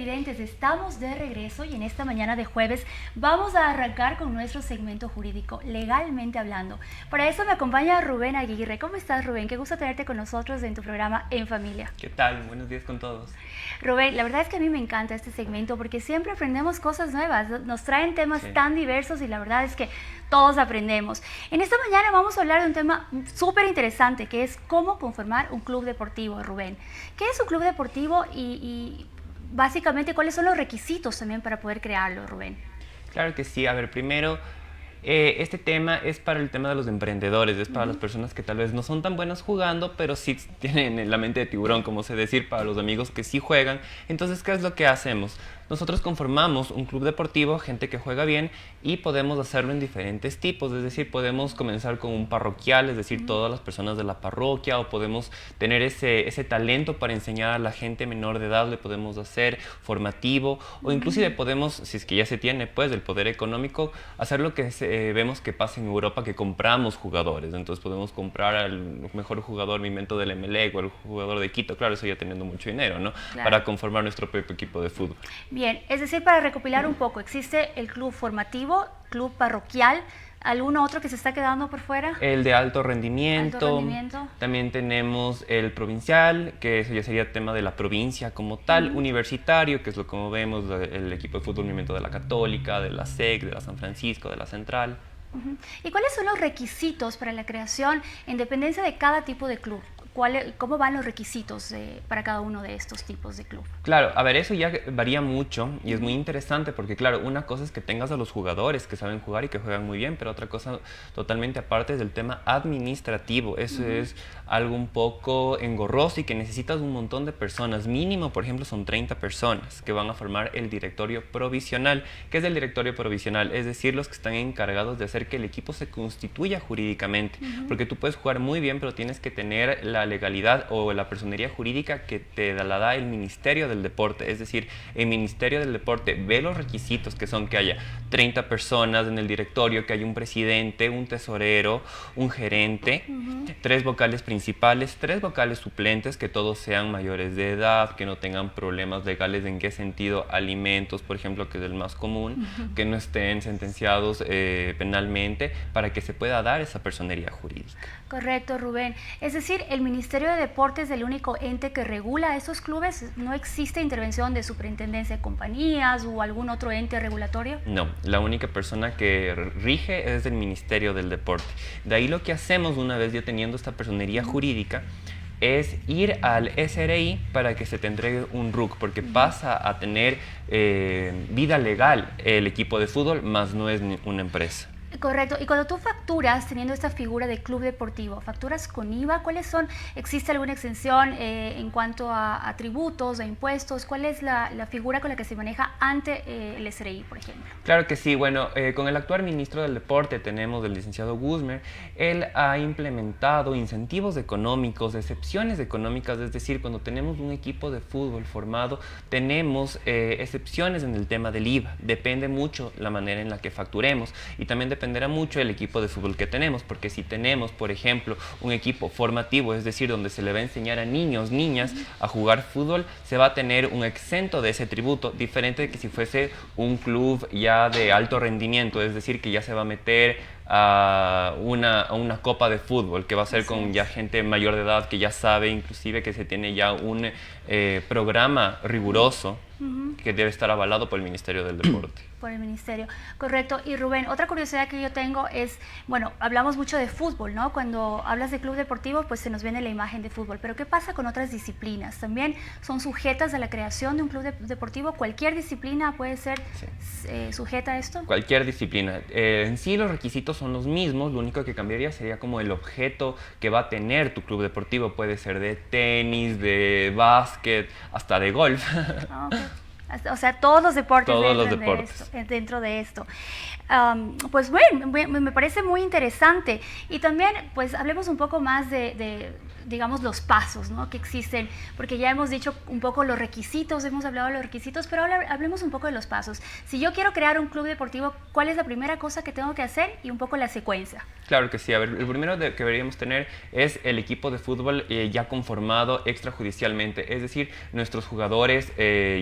televidentes, estamos de regreso y en esta mañana de jueves vamos a arrancar con nuestro segmento jurídico, legalmente hablando. Para eso me acompaña Rubén Aguirre. ¿Cómo estás, Rubén? Qué gusto tenerte con nosotros en tu programa En Familia. ¿Qué tal? Buenos días con todos. Rubén, la verdad es que a mí me encanta este segmento porque siempre aprendemos cosas nuevas, nos traen temas tan diversos y la verdad es que todos aprendemos. En esta mañana vamos a hablar de un tema súper interesante que es cómo conformar un club deportivo, Rubén. ¿Qué es un club deportivo y básicamente cuáles son los requisitos también para poder crearlo, Rubén? Claro que sí. A ver, primero, este tema es para el tema de los emprendedores, es para las personas que tal vez no son tan buenas jugando, pero sí tienen la mente de tiburón, como se decir, para los amigos que sí juegan. Entonces, ¿qué es lo que hacemos? Nosotros conformamos un club deportivo, gente que juega bien, y podemos hacerlo en diferentes tipos, es decir, podemos comenzar con un parroquial, es decir, todas las personas de la parroquia, o podemos tener ese talento para enseñar a la gente menor de edad, le podemos hacer formativo, o inclusive podemos, si es que ya se tiene pues el poder económico, hacer lo que vemos que pasa en Europa, que compramos jugadores. Entonces podemos comprar al mejor jugador, me invento, del Emelec o al jugador de Quito, claro, eso ya teniendo mucho dinero, ¿no? Claro. Para conformar nuestro propio equipo de fútbol. Bien, es decir, para recopilar un poco, existe el club formativo, club parroquial, ¿alguno otro que se está quedando por fuera? El de alto rendimiento. Alto rendimiento. También tenemos el provincial, que eso ya sería tema de la provincia como tal. Universitario, que es lo como vemos, el equipo de fútbol movimiento de la Católica, de la SEC, de la San Francisco, de la Central. ¿Y cuáles son los requisitos para la creación en dependencia de cada tipo de club? ¿Cómo van los requisitos para cada uno de estos tipos de club? Claro, a ver, eso ya varía mucho y es muy interesante porque, claro, una cosa es que tengas a los jugadores que saben jugar y que juegan muy bien, pero otra cosa totalmente aparte es el tema administrativo. Eso es algo un poco engorroso y que necesitas un montón de personas. Mínimo, por ejemplo, son 30 personas que van a formar el directorio provisional. ¿Qué es el directorio provisional? Es decir, los que están encargados de hacer que el equipo se constituya jurídicamente. Porque tú puedes jugar muy bien, pero tienes que tener la legalidad o la personería jurídica que te la da el Ministerio del Deporte. Es decir, el Ministerio del Deporte ve los requisitos, que son que haya 30 personas en el directorio, que haya un presidente, un tesorero, un gerente, 3 vocales principales, 3 vocales suplentes, que todos sean mayores de edad, que no tengan problemas legales. ¿En qué sentido? Alimentos, por ejemplo, que es el más común, que no estén sentenciados penalmente, para que se pueda dar esa personería jurídica. Correcto, Rubén. Es decir, el Ministerio de Deportes es el único ente que regula esos clubes. ¿No existe intervención de superintendencia de compañías o algún otro ente regulatorio? No, la única persona que rige es el Ministerio del Deporte. De ahí lo que hacemos una vez ya teniendo esta personería jurídica es ir al SRI para que se te entregue un RUC, porque pasa a tener vida legal el equipo de fútbol, más no es una empresa. Correcto. Y cuando tú facturas teniendo esta figura de club deportivo, ¿facturas con IVA? ¿Cuáles son? ¿Existe alguna exención en cuanto a tributos, a impuestos? ¿Cuál es la figura con la que se maneja ante el SRI, por ejemplo? Claro que sí. Bueno, con el actual ministro del Deporte tenemos el licenciado Guzmán. Él ha implementado incentivos económicos, excepciones económicas, es decir, cuando tenemos un equipo de fútbol formado, tenemos excepciones en el tema del IVA. Depende mucho la manera en la que facturemos y también dependerá mucho el equipo de fútbol que tenemos, porque si tenemos, por ejemplo, un equipo formativo, es decir, donde se le va a enseñar a niños, niñas a jugar fútbol, se va a tener un exento de ese tributo, diferente de que si fuese un club ya de alto rendimiento, es decir, que ya se va a meter a una copa de fútbol, que va a ser con ya gente mayor de edad, que ya sabe inclusive que se tiene ya un programa riguroso que debe estar avalado por el Ministerio del Deporte. Por el Ministerio, correcto. Y Rubén, otra curiosidad que yo tengo es, bueno, hablamos mucho de fútbol, ¿no? Cuando hablas de club deportivo, pues se nos viene la imagen de fútbol, pero ¿qué pasa con otras disciplinas? ¿También son sujetas a la creación de un club deportivo? ¿Cualquier disciplina puede ser sujeta a esto? Cualquier disciplina. En sí los requisitos son los mismos, lo único que cambiaría sería como el objeto que va a tener tu club deportivo. Puede ser de tenis, de básquet, hasta de golf. Okay. O sea, todos los deportes, todos los deportes dentro de esto. pues bueno, me parece muy interesante. Y también, pues hablemos un poco más digamos, los pasos, ¿no?, que existen, porque ya hemos dicho un poco los requisitos, hemos hablado de los requisitos, pero hablemos un poco de los pasos. Si yo quiero crear un club deportivo, ¿cuál es la primera cosa que tengo que hacer y un poco la secuencia? Claro que sí. A ver, el primero que deberíamos tener es el equipo de fútbol ya conformado extrajudicialmente, es decir, nuestros jugadores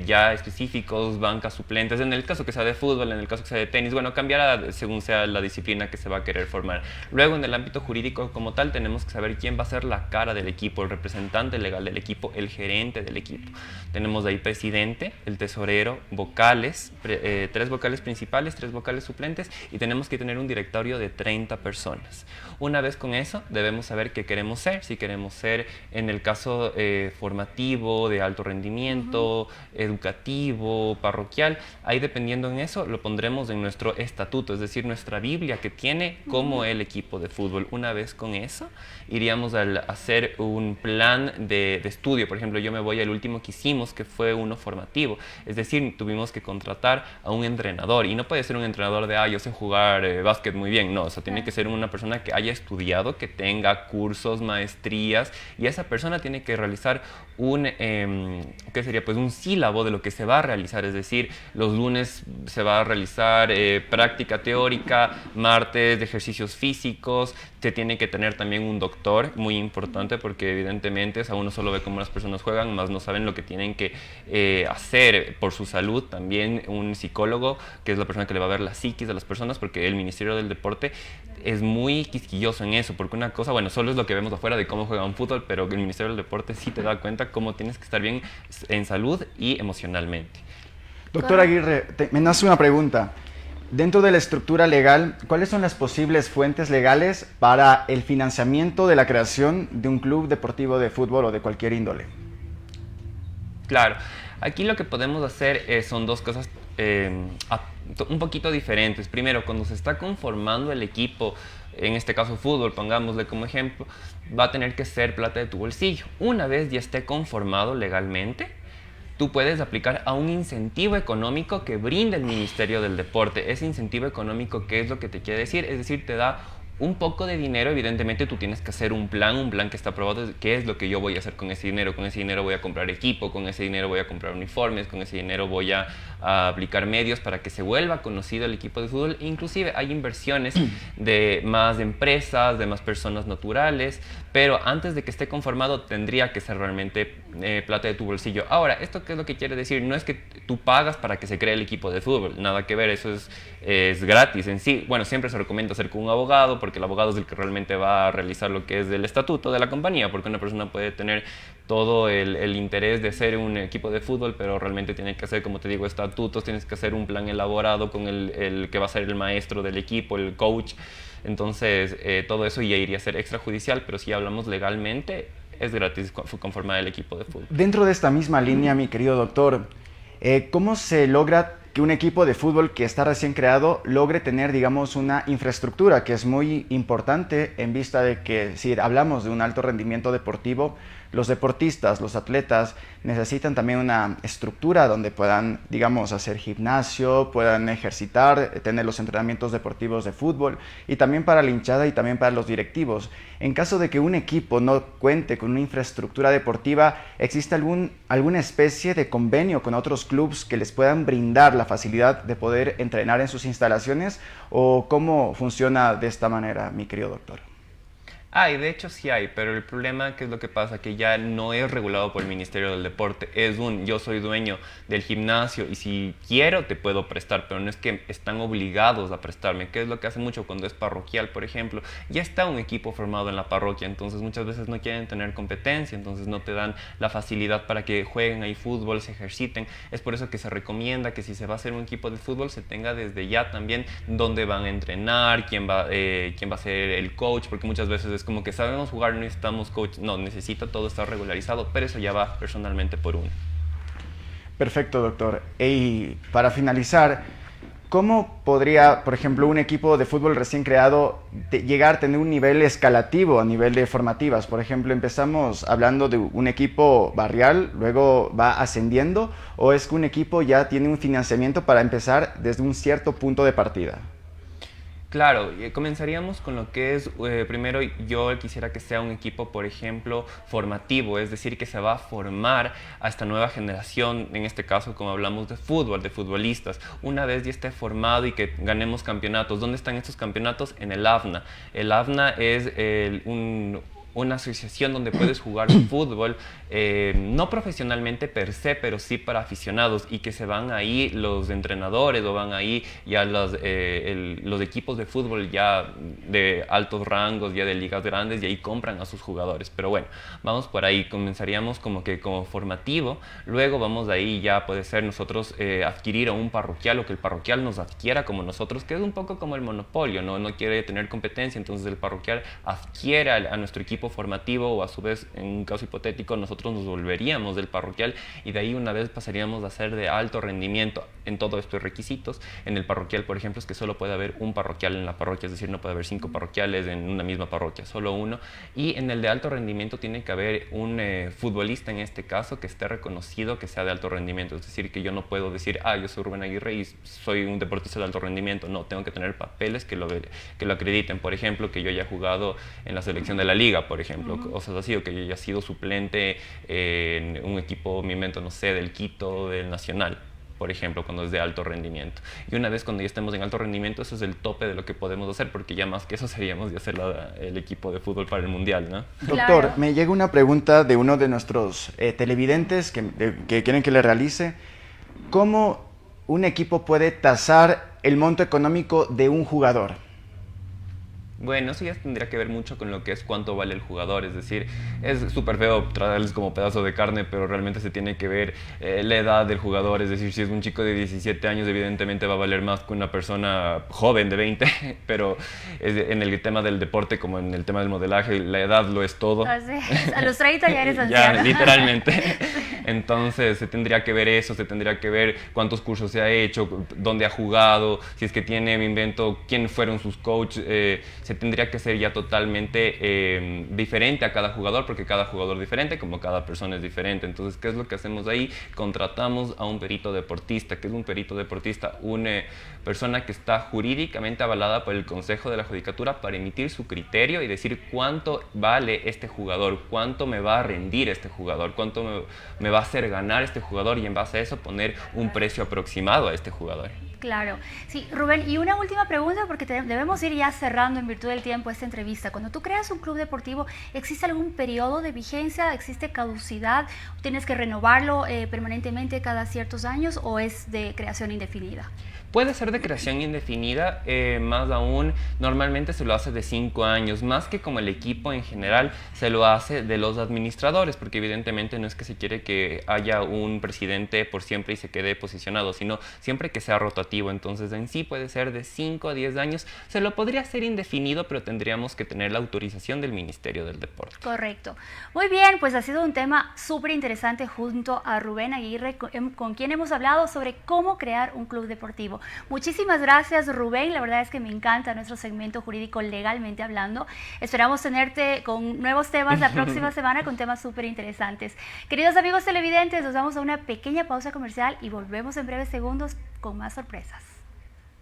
ya específicos, bancas, suplentes, en el caso que sea de fútbol, en el caso que sea de tenis, bueno, cambiará según sea la disciplina que se va a querer formar. Luego, en el ámbito jurídico como tal, tenemos que saber quién va a ser la cara del equipo, el representante legal del equipo, el gerente del equipo. Tenemos de ahí presidente, el tesorero, vocales, 3 vocales principales, 3 vocales suplentes, y tenemos que tener un directorio de 30 personas. Una vez con eso, debemos saber qué queremos ser. Si queremos ser, en el caso formativo, de alto rendimiento, educativo, parroquial, ahí dependiendo en eso, lo pondremos en nuestro estatuto, es decir, nuestra Biblia que tiene como el equipo de fútbol. Una vez con eso, iríamos a hacer un plan de estudio. Por ejemplo, yo me voy al último que hicimos, que fue uno formativo, es decir, tuvimos que contratar a un entrenador, y no puede ser un entrenador de, yo sé jugar básquet muy bien, no, o sea, tiene que ser una persona que haya estudiado, que tenga cursos, maestrías, y esa persona tiene que realizar ¿qué sería? Pues un sílabo de lo que se va a realizar, es decir, los lunes se va a realizar práctica teórica, martes de ejercicios físicos, se tiene que tener también un doctor, muy importante, porque evidentemente, o sea, uno solo ve cómo las personas juegan, más no saben lo que tienen que hacer por su salud. También un psicólogo, que es la persona que le va a ver la psiquis de las personas, porque el Ministerio del Deporte es muy quisquilloso en eso, porque una cosa, bueno, solo es lo que vemos afuera de cómo juegan fútbol, pero el Ministerio del Deporte sí te da cuenta cómo tienes que estar bien en salud y emocionalmente. Doctor Aguirre, me nace una pregunta. Dentro de la estructura legal, ¿cuáles son las posibles fuentes legales para el financiamiento de la creación de un club deportivo de fútbol o de cualquier índole? Claro, aquí lo que podemos hacer son 2 cosas un poquito diferentes. Primero, cuando se está conformando el equipo, en este caso fútbol, pongámosle como ejemplo, va a tener que ser plata de tu bolsillo. Una vez ya esté conformado legalmente, tú puedes aplicar a un incentivo económico que brinda el Ministerio del Deporte. Ese incentivo económico, ¿qué es lo que te quiere decir? Es decir, te da un poco de dinero. Evidentemente tú tienes que hacer un plan que está aprobado. ¿Qué es lo que yo voy a hacer con ese dinero? Con ese dinero voy a comprar equipo, con ese dinero voy a comprar uniformes, con ese dinero voy a aplicar medios para que se vuelva conocido el equipo de fútbol. Inclusive hay inversiones de más empresas, de más personas naturales, pero antes de que esté conformado tendría que ser realmente plata de tu bolsillo. Ahora, ¿esto qué es lo que quiere decir? No es que tú pagas para que se cree el equipo de fútbol, nada que ver, eso es gratis en sí. Bueno, siempre se recomienda hacer con un abogado, porque el abogado es el que realmente va a realizar lo que es el estatuto de la compañía, porque una persona puede tener todo el interés de ser un equipo de fútbol, pero realmente tiene que hacer, como te digo, estatutos, tienes que hacer un plan elaborado con el que va a ser el maestro del equipo, el coach. Entonces, todo eso ya iría a ser extrajudicial, pero si hablamos legalmente, es gratis conformar el equipo de fútbol. Dentro de esta misma línea, mi querido doctor, ¿cómo se logra que un equipo de fútbol que está recién creado logre tener, digamos, una infraestructura que es muy importante en vista de que si hablamos de un alto rendimiento deportivo, los deportistas, los atletas necesitan también una estructura donde puedan, digamos, hacer gimnasio, puedan ejercitar, tener los entrenamientos deportivos de fútbol, y también para la hinchada y también para los directivos. En caso de que un equipo no cuente con una infraestructura deportiva, ¿existe alguna especie de convenio con otros clubes que les puedan brindar la facilidad de poder entrenar en sus instalaciones? ¿O cómo funciona de esta manera, mi querido doctor? Y de hecho sí hay, pero el problema, ¿qué es lo que pasa? Que ya no es regulado por el Ministerio del Deporte. Yo soy dueño del gimnasio y si quiero te puedo prestar, pero no es que están obligados a prestarme. ¿Qué es lo que hace mucho cuando es parroquial, por ejemplo? Ya está un equipo formado en la parroquia, entonces muchas veces no quieren tener competencia, entonces no te dan la facilidad para que jueguen ahí fútbol, se ejerciten. Es por eso que se recomienda que si se va a hacer un equipo de fútbol, se tenga desde ya también dónde van a entrenar, quién va a ser el coach, porque muchas veces es como que sabemos jugar, no necesitamos coach. No, necesita todo estar regularizado, pero eso ya va personalmente por uno. Perfecto, doctor. Y para finalizar, ¿cómo podría, por ejemplo, un equipo de fútbol recién creado llegar a tener un nivel escalativo a nivel de formativas? Por ejemplo, empezamos hablando de un equipo barrial, luego va ascendiendo, ¿o es que un equipo ya tiene un financiamiento para empezar desde un cierto punto de partida? Claro, comenzaríamos con lo que es, primero yo quisiera que sea un equipo, por ejemplo, formativo, es decir, que se va a formar a esta nueva generación, en este caso, como hablamos de fútbol, de futbolistas. Una vez ya esté formado y que ganemos campeonatos, ¿dónde están estos campeonatos? En el AFNA. El AFNA es una asociación donde puedes jugar fútbol, no profesionalmente per se, pero sí para aficionados, y que se van ahí los entrenadores o van ahí ya los equipos de fútbol ya de altos rangos, ya de ligas grandes, y ahí compran a sus jugadores. Pero bueno, vamos por ahí, comenzaríamos como formativo, luego vamos de ahí ya puede ser nosotros adquirir a un parroquial o que el parroquial nos adquiera como nosotros, que es un poco como el monopolio, no quiere tener competencia, entonces el parroquial adquiere a nuestro equipo formativo, o a su vez, en un caso hipotético, nosotros nos volveríamos del parroquial y de ahí una vez pasaríamos a ser de alto rendimiento en todos estos requisitos. En el parroquial, por ejemplo, es que solo puede haber un parroquial en la parroquia, es decir, no puede haber 5 parroquiales en una misma parroquia, solo uno. Y en el de alto rendimiento tiene que haber un futbolista, en este caso, que esté reconocido que sea de alto rendimiento, es decir, que yo no puedo decir, yo soy Rubén Aguirre y soy un deportista de alto rendimiento. No, tengo que tener papeles que lo acrediten, por ejemplo, que yo haya jugado en la selección de la liga, por ejemplo, cosas así, o que yo haya sido suplente en un equipo, me invento, no sé, del Quito, del Nacional, por ejemplo, cuando es de alto rendimiento. Y una vez cuando ya estemos en alto rendimiento, eso es el tope de lo que podemos hacer, porque ya más que eso seríamos de hacer el equipo de fútbol para el Mundial, ¿no? Doctor, Claro. me llega una pregunta de uno de nuestros televidentes que quieren que le realice. ¿Cómo un equipo puede tasar el monto económico de un jugador? Bueno, eso ya tendría que ver mucho con lo que es cuánto vale el jugador, es decir, es súper feo tratarles como pedazo de carne, pero realmente se tiene que ver la edad del jugador, es decir, si es un chico de 17 años, evidentemente va a valer más que una persona joven de 20, pero en el tema del deporte, como en el tema del modelaje, la edad lo es todo. Así es. A los 30 ya eres Ya, anciano. literalmente. Entonces se tendría que ver eso, se tendría que ver cuántos cursos se ha hecho, dónde ha jugado, si es que tiene, me invento, quién fueron sus coaches, se tendría que ser ya totalmente diferente a cada jugador, porque cada jugador es diferente, como cada persona es diferente. Entonces, ¿qué es lo que hacemos ahí? Contratamos a un perito deportista. ¿Qué es un perito deportista? Una persona que está jurídicamente avalada por el Consejo de la Judicatura para emitir su criterio y decir cuánto vale este jugador, cuánto me va a rendir este jugador, cuánto me va a hacer ganar este jugador, y en base a eso poner un precio aproximado a este jugador. Claro. Sí, Rubén, y una última pregunta, porque debemos ir ya cerrando en virtud del tiempo esta entrevista. Cuando tú creas un club deportivo, ¿existe algún periodo de vigencia? ¿Existe caducidad? ¿Tienes que renovarlo permanentemente cada ciertos años, o es de creación indefinida? Puede ser de creación indefinida, más aún, normalmente se lo hace de 5 años, más que como el equipo en general se lo hace de los administradores, porque evidentemente no es que se quiere que haya un presidente por siempre y se quede posicionado, sino siempre que sea rotativo. Entonces en sí puede ser de 5 a 10 años, se lo podría hacer indefinido, pero tendríamos que tener la autorización del Ministerio del Deporte. Correcto. Muy bien, pues ha sido un tema súper interesante junto a Rubén Aguirre, con quien hemos hablado sobre cómo crear un club deportivo. Muchísimas gracias, Rubén. La verdad es que me encanta nuestro segmento jurídico Legalmente Hablando. Esperamos tenerte con nuevos temas la próxima semana, con temas súper interesantes. Queridos amigos televidentes, nos vamos a una pequeña pausa comercial y volvemos en breves segundos con más sorpresas.